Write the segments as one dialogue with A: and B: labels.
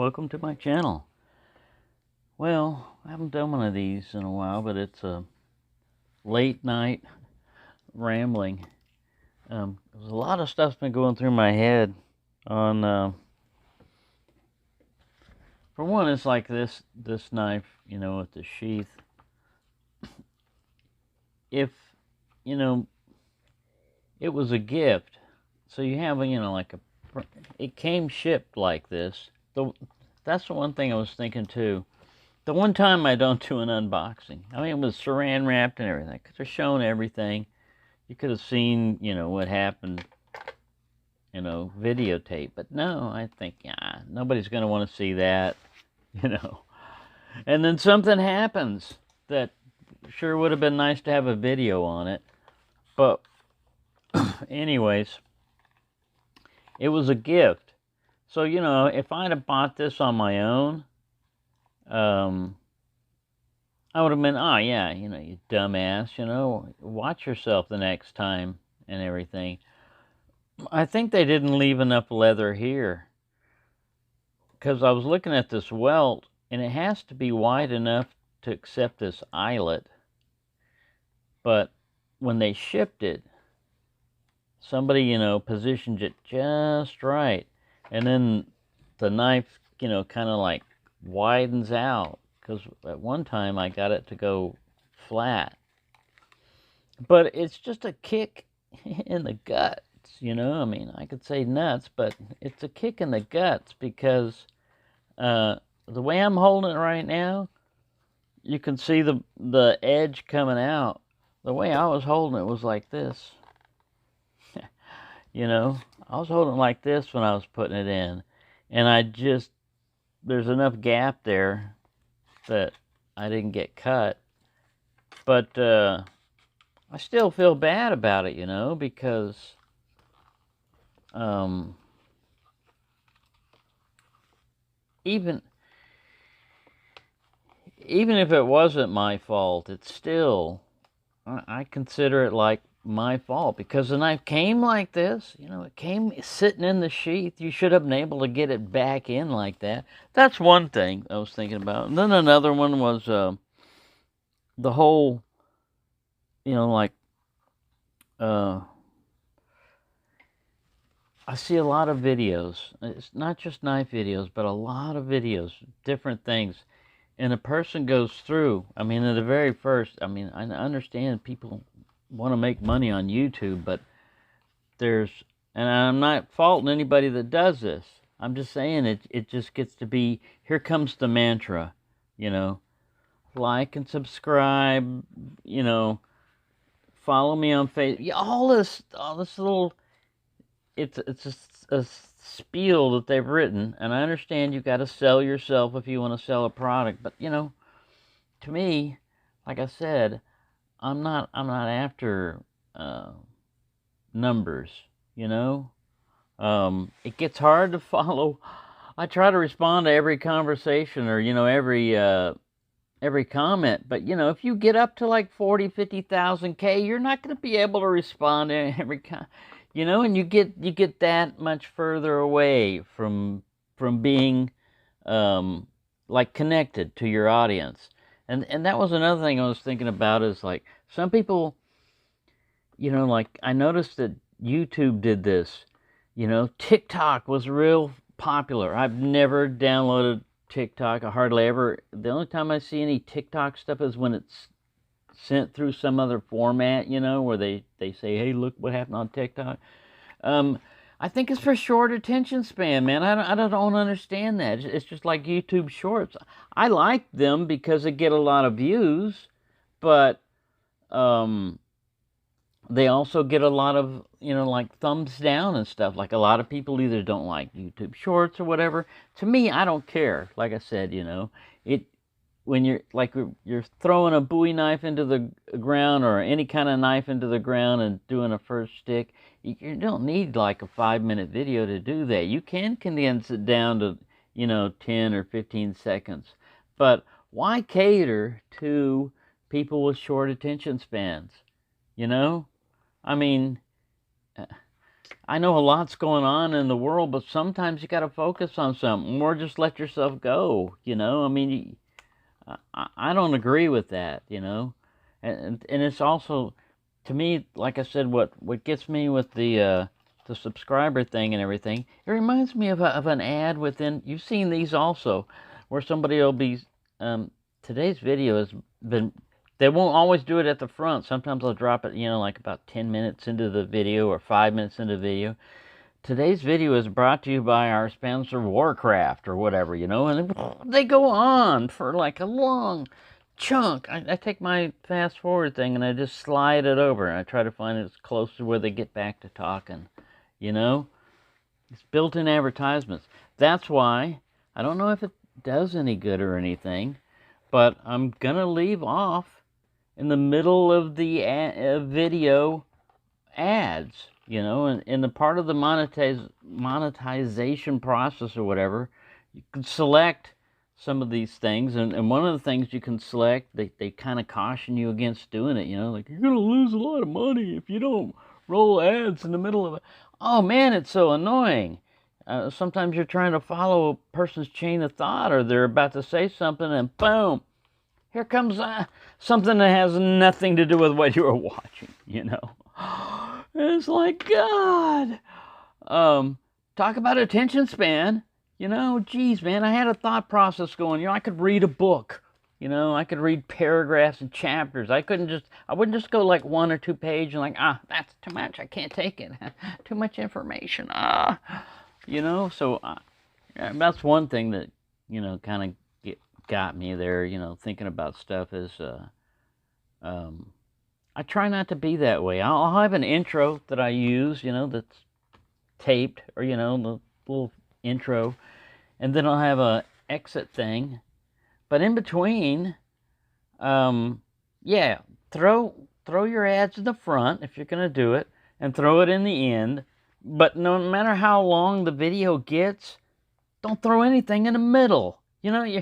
A: welcome to my channel. Well, I haven't done one of these in a while, but it's a late night rambling. There's a lot of stuff's been going through my head on, for one, it's like this knife, with the sheath. If, it was a gift, so you have, it came shipped like this. That's the one thing I was thinking too. The one time I don't do an unboxing, it was saran wrapped and everything, because they're showing everything. You could have seen, what happened, videotape. But no, I think, nobody's going to want to see that, And then something happens that sure would have been nice to have a video on it. But anyways, it was a gift. So, if I'd have bought this on my own, I would have been, oh yeah, you dumbass, watch yourself the next time and everything. I think they didn't leave enough leather here, because I was looking at this welt, and it has to be wide enough to accept this eyelet. But when they shipped it, somebody, positioned it just right, and then the knife, kind of like widens out. Because at one time I got it to go flat. But it's just a kick in the guts, I could say nuts, but it's a kick in the guts because the way I'm holding it right now, you can see the edge coming out. The way I was holding it was like this. I was holding it like this when I was putting it in. And there's enough gap there that I didn't get cut. But I still feel bad about it, because even if it wasn't my fault, it's still, I consider it like my fault, because the knife came like this, it came sitting in the sheath. You should have been able to get it back in like that. That's one thing I was thinking about. And then another one was the whole, I see a lot of videos. It's not just knife videos, but a lot of videos, different things. And a person goes through, in the very first, I understand people want to make money on YouTube, but and I'm not faulting anybody that does this. I'm just saying it just gets to be, here comes the mantra, like and subscribe, follow me on Facebook, all this little, it's a spiel that they've written, and I understand you've got to sell yourself if you want to sell a product, but to me, like I said, I'm not after numbers. It gets hard to follow. I try to respond to every conversation or every comment, but if you get up to like 40,000-50,000 K, you're not going to be able to respond to every and you get that much further away from being like connected to your audience. And that was another thing I was thinking about, is like some people, like I noticed that YouTube did this. TikTok was real popular. I've never downloaded TikTok. I hardly ever. The only time I see any TikTok stuff is when it's sent through some other format, where they say, hey, look what happened on TikTok. I think it's for short attention span, man. I don't understand that. It's just like YouTube Shorts. I like them because they get a lot of views, but they also get a lot of, like thumbs down and stuff. Like a lot of people either don't like YouTube Shorts or whatever. To me, I don't care. Like I said, when you're throwing a Bowie knife into the ground, or any kind of knife into the ground, and doing a first stick, you don't need like a 5-minute video to do that. You can condense it down to 10 or 15 seconds, but why cater to people with short attention spans? I know a lot's going on in the world, but sometimes you got to focus on something or just let yourself go, you know? I mean, I don't agree with that, you know? And it's also, to me, like I said, what gets me with the subscriber thing and everything, it reminds me of an ad within, you've seen these also, where somebody will be, today's video has been, they won't always do it at the front. Sometimes they'll drop it, you know, like about 10 minutes into the video or 5 minutes into the video. Today's video is brought to you by our sponsor Warcraft or whatever, you know, and they go on for like a long chunk. I take my fast forward thing and I just slide it over and I try to find it as close to where they get back to talking, you know? It's built-in advertisements. That's why, I don't know if it does any good or anything, but I'm gonna leave off in the middle of the video ads, you know, and in the part of the monetization process or whatever, you can select some of these things, and one of the things you can select, they kind of caution you against doing it, you know, like, you're gonna lose a lot of money if you don't roll ads in the middle of it. Oh man, it's so annoying. Sometimes you're trying to follow a person's chain of thought, or they're about to say something, and boom, here comes something that has nothing to do with what you were watching, you know. It's like, God. Talk about attention span. You know, geez, man, I had a thought process going. You know, I could read a book. You know, I could read paragraphs and chapters. I wouldn't just go like 1 or 2 pages and like, that's too much. I can't take it. Too much information. You know, so that's one thing that, you know, kind of got me there, you know, thinking about stuff is, I try not to be that way. I'll have an intro that I use, you know, that's taped, or, you know, the little intro, and then I'll have a exit thing. But in between, yeah, throw your ads in the front if you're gonna do it, and throw it in the end. But no matter how long the video gets, don't throw anything in the middle. You know,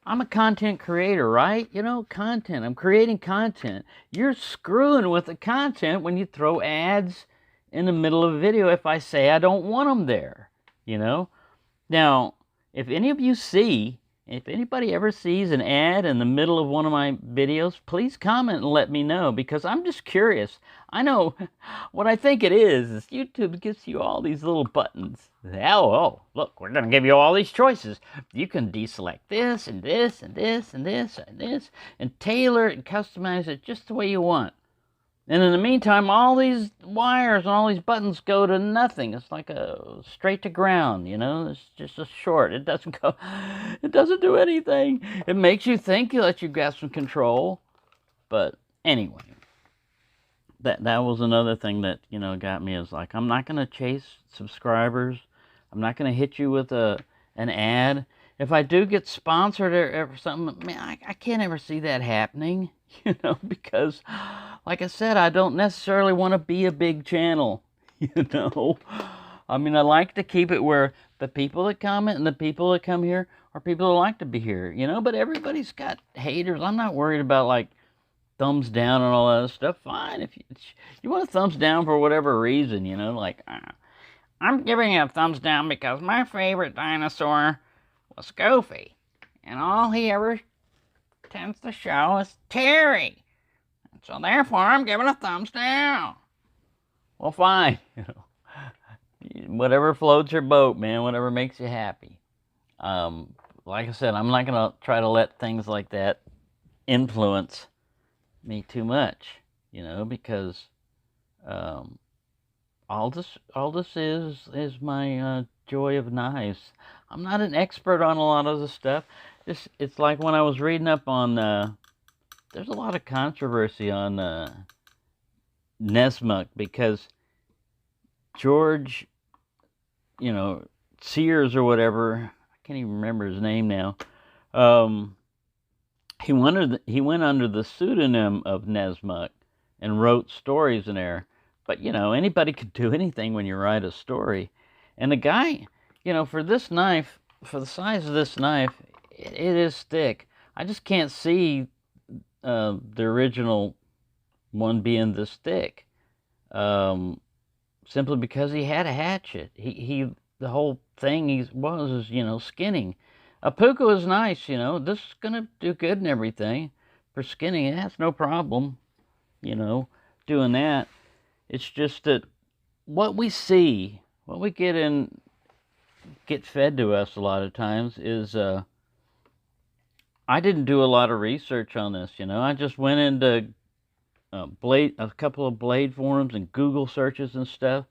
A: I'm a content creator, right? You know, content. I'm creating content. You're screwing with the content when you throw ads in the middle of a video if I say I don't want them there, you know? Now, if anybody ever sees an ad in the middle of one of my videos, please comment and let me know, because I'm just curious. I know what I think it is YouTube gives you all these little buttons. Oh, look, we're going to give you all these choices. You can deselect this and this and this and this and this and tailor it and customize it just the way you want. And in the meantime, all these wires and all these buttons go to nothing. It's like a straight to ground, you know? It's just a short. It doesn't do anything. It makes you think that you've got some control. But anyway, that was another thing that, you know, got me, is like, I'm not going to chase subscribers. I'm not going to hit you with an ad. If I do get sponsored or something, man, I can't ever see that happening, you know, because, like I said, I don't necessarily want to be a big channel, you know. I mean, I like to keep it where the people that comment and the people that come here are people that like to be here, you know, but everybody's got haters. I'm not worried about, like, thumbs down and all that stuff. Fine, if you want a thumbs down for whatever reason, you know, like, I'm giving you a thumbs down because my favorite dinosaur was Goofy, and all he ever tends to show is Terry. And so therefore, I'm giving a thumbs down. Well, fine. You know, whatever floats your boat, man. Whatever makes you happy. Like I said, I'm not gonna try to let things like that influence me too much. You know, because all this is my joy of knives. I'm not an expert on a lot of the stuff. It's like when I was reading up on, there's a lot of controversy on Nessmuk, because George, you know, Sears or whatever, I can't even remember his name now. He went under the pseudonym of Nessmuk and wrote stories in there. But, you know, anybody could do anything when you write a story. And the guy, you know, for this knife, for the size of this knife, it is thick. I just can't see the original one being this thick. simply because he had a hatchet. The whole thing was, skinning. A puka is nice, this is going to do good and everything. For skinning, that's no problem, doing that. It's just that what we see, what we get fed to us a lot of times is, I didn't do a lot of research on this, I just went into a couple of Blade forums and Google searches and stuff,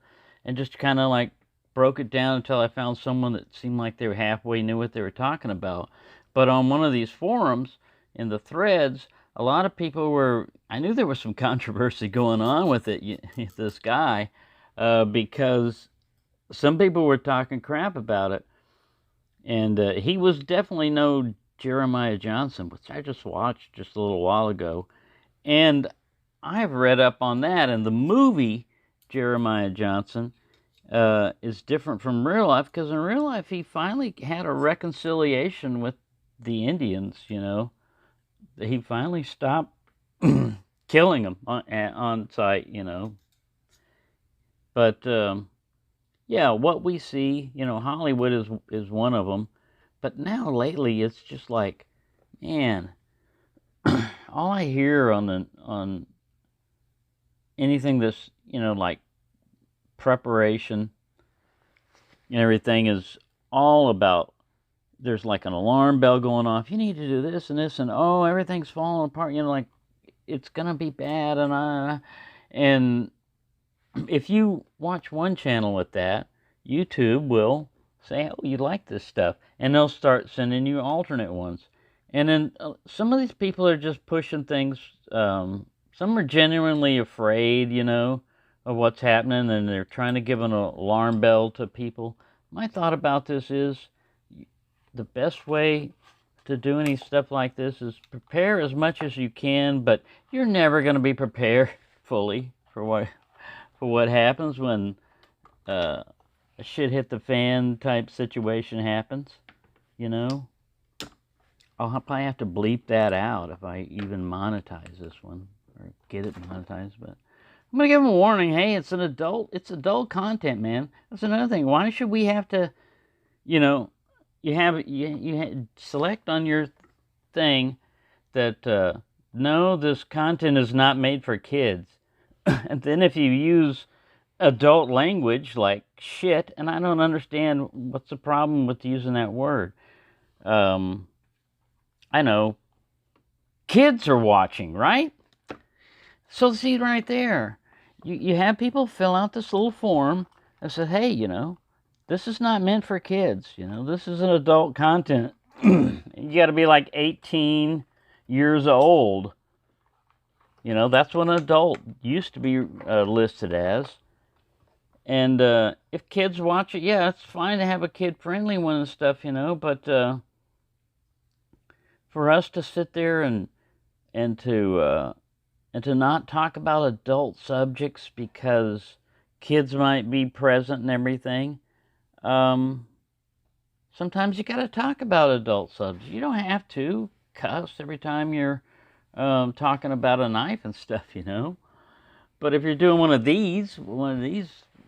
A: and just kind of like broke it down until I found someone that seemed like they were halfway knew what they were talking about. But on one of these forums, in the threads, a lot of people I knew there was some controversy going on with it, this guy, because some people were talking crap about it. And he was definitely no Jeremiah Johnson, which I just watched just a little while ago. And I've read up on that, and the movie Jeremiah Johnson is different from real life, because in real life he finally had a reconciliation with the Indians. He finally stopped killing them on sight. But yeah, what we see, Hollywood is one of them. But now lately, it's just like, man, all I hear on anything that's, like preparation and everything is all about, there's like an alarm bell going off. You need to do this and this, and oh, everything's falling apart. Like it's gonna be bad, and if you watch one channel with that, YouTube will say, oh, you like this stuff, and they'll start sending you alternate ones. And then some of these people are just pushing things. Some are genuinely afraid, of what's happening, and they're trying to give an alarm bell to people. My thought about this is the best way to do any stuff like this is prepare as much as you can, but you're never going to be prepared fully for what happens when a shit hit the fan type situation happens. I'll probably have to bleep that out if I even monetize this one or get it monetized, but I'm gonna give them a warning. Hey, it's adult content, man. That's another thing. Why should we have to, you select on your thing that no, this content is not made for kids, and then if you use adult language like shit, and I don't understand what's the problem with using that word. I know kids are watching, right? So see right there, you have people fill out this little form that says, hey, this is not meant for kids. This is an adult content. You got to be like 18 years old. That's what an adult used to be listed as. And if kids watch it, yeah, it's fine to have a kid-friendly one and stuff, but for us to sit there and to not talk about adult subjects because kids might be present and everything, sometimes you got to talk about adult subjects. You don't have to cuss every time you're talking about a knife and stuff, But if you're doing one of these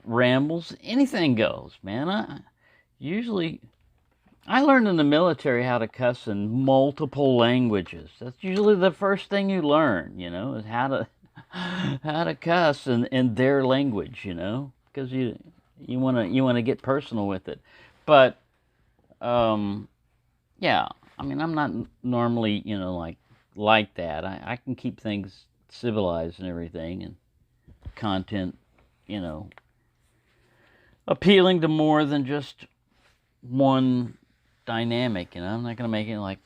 A: rambles, anything goes, man. I learned in the military how to cuss in multiple languages. That's usually the first thing you learn, is how to cuss in their language, because you want to get personal with it. But yeah, I mean, I'm not normally, like that. I can keep things civilized and everything, and content, appealing to more than just one dynamic. I'm not going to make it like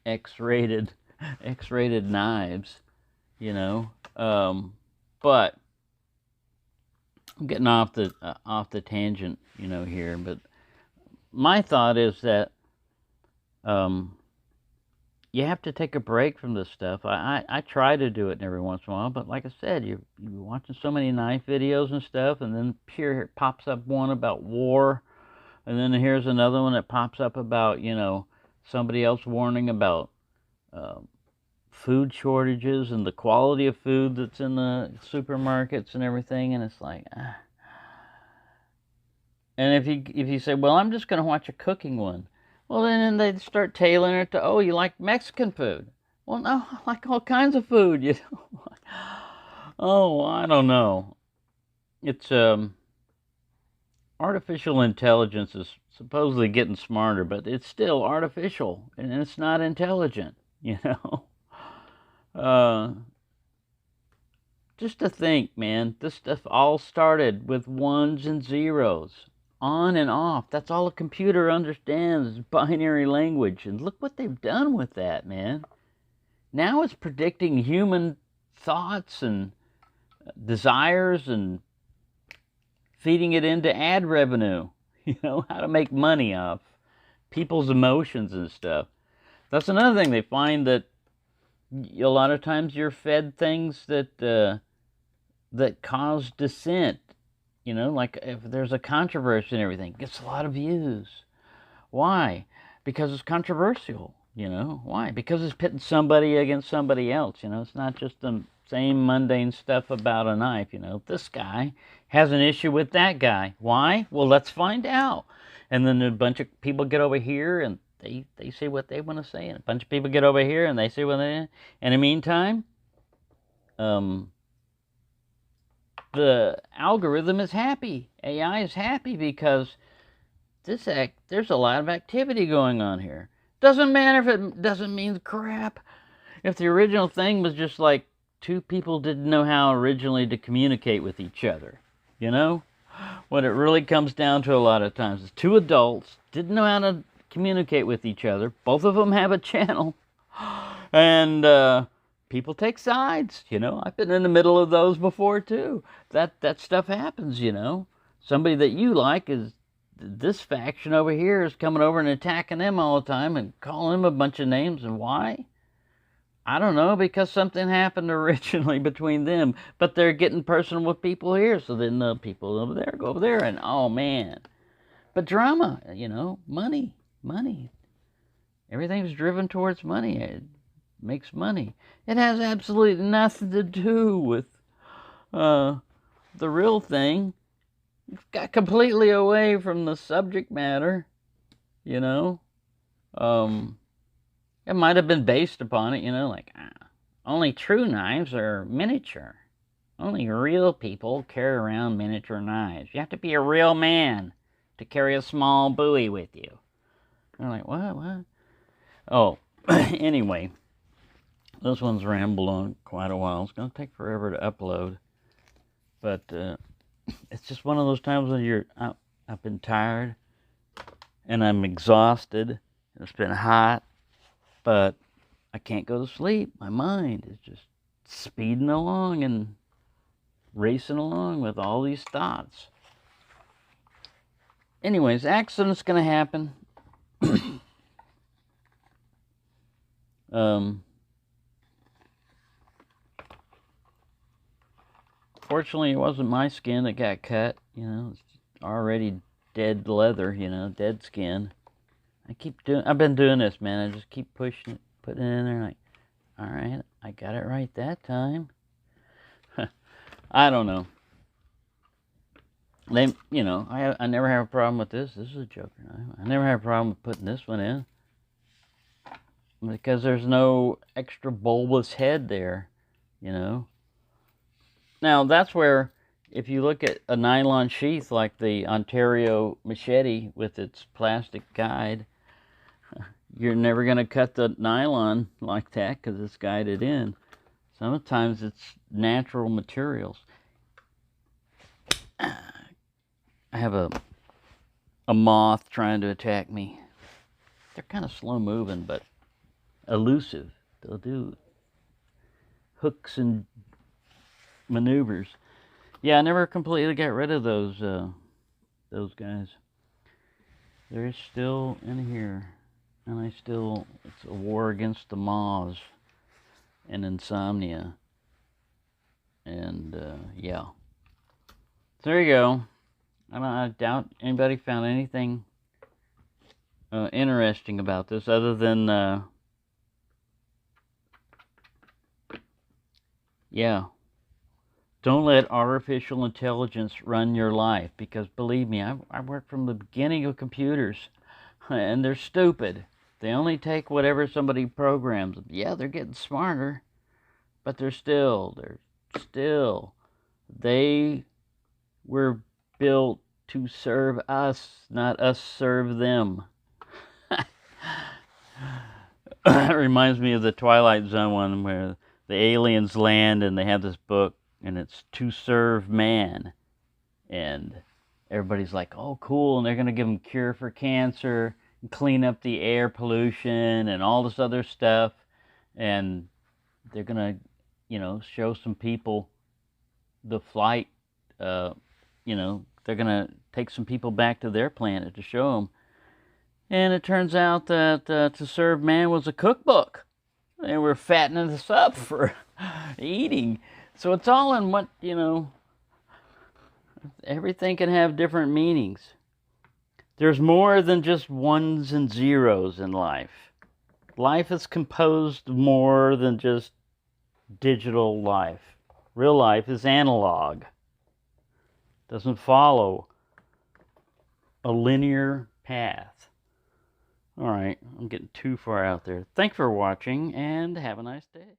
A: X-rated knives, but I'm getting off the tangent, here. But my thought is that you have to take a break from this stuff. I try to do it every once in a while, but like I said, you're watching so many knife videos and stuff, and then here pops up one about war, and then here's another one that pops up about, somebody else warning about food shortages and the quality of food that's in the supermarkets and everything, and it's like, And if you say, well, I'm just going to watch a cooking one, well, then they start tailoring it to, oh, you like Mexican food. Well, no, I like all kinds of food, you know. Oh, I don't know. It's artificial intelligence is supposedly getting smarter, but it's still artificial and it's not intelligent, you know. Just to think, man, this stuff all started with ones and zeros, on and off. That's all a computer understands is binary language. And look what they've done with that, man. Now it's predicting human thoughts and desires and feeding it into ad revenue, you know, how to make money off people's emotions and stuff. That's another thing. They find that a lot of times you're fed things that that cause dissent. You know, like if there's a controversy and everything, it gets a lot of views. Why? Because it's controversial. You know, why? Because it's pitting somebody against somebody else. You know, it's not just the same mundane stuff about a knife. You know, this guy has an issue with that guy. Why? Well, let's find out. And then a bunch of people get over here and they say what they want to say, and a bunch of people get over here and they say what they. And in the meantime, the algorithm is happy. AI is happy because there's a lot of activity going on here. Doesn't matter if it doesn't mean crap. If the original thing was just like two people didn't know how originally to communicate with each other, you know? What it really comes down to a lot of times is two adults didn't know how to communicate with each other. Both of them have a channel. And people take sides, you know. I've been in the middle of those before too. That stuff happens, you know. Somebody that you like is this faction over here is coming over and attacking them all the time and calling them a bunch of names. And why? I don't know, because something happened originally between them, but they're getting personal with people here, so then the people over there go over there, and oh man. But drama, you know, money. Everything's driven towards money. It makes money. It has absolutely nothing to do with the real thing. It's got completely away from the subject matter, you know. It might have been based upon it, you know, like, only true knives are miniature. Only real people carry around miniature knives. You have to be a real man to carry a small Bowie with you. They're like, what? Oh, anyway, this one's rambled on quite a while. It's going to take forever to upload. But it's just one of those times when I've been tired and I'm exhausted. It's been hot. But I can't go to sleep. My mind is just speeding along and racing along with all these thoughts. Anyways, accident's going to happen. Fortunately, it wasn't my skin that got cut. You know, it's already dead leather, you know, dead skin. I've been doing this, man. I just keep pushing it, putting it in there, like, all right, I got it right that time. I don't know. You know, I never have a problem with this. This is a Joker knife. I never have a problem with putting this one in because there's no extra bulbous head there, you know. Now that's where, if you look at a nylon sheath like the Ontario machete with its plastic guide, you're never going to cut the nylon like that because it's guided in. Sometimes it's natural materials. I have a moth trying to attack me. They're kind of slow moving, but elusive. They'll do hooks and maneuvers. Yeah, I never completely got rid of those guys. They're still in here. And it's a war against the moths and insomnia. And, yeah. So there you go. I doubt anybody found anything interesting about this other than Yeah. Don't let artificial intelligence run your life, because believe me, I worked from the beginning of computers, and they're stupid. They only take whatever somebody programs them. Yeah, they're getting smarter, but they're still, they were built to serve us, not us serve them. It reminds me of the Twilight Zone one where the aliens land and they have this book and it's To Serve Man. And everybody's like, oh, cool. And they're going to give them cure for cancer and clean up the air pollution and all this other stuff. And they're going to, show some people the flight. They're going to take some people back to their planet to show them. And it turns out that To Serve Man was a cookbook. They were fattening us up for eating. So it's all in what, everything can have different meanings. There's more than just ones and zeros in life. Life is composed of more than just digital life. Real life is analog. Doesn't follow a linear path. All right, I'm getting too far out there. Thanks for watching, and have a nice day.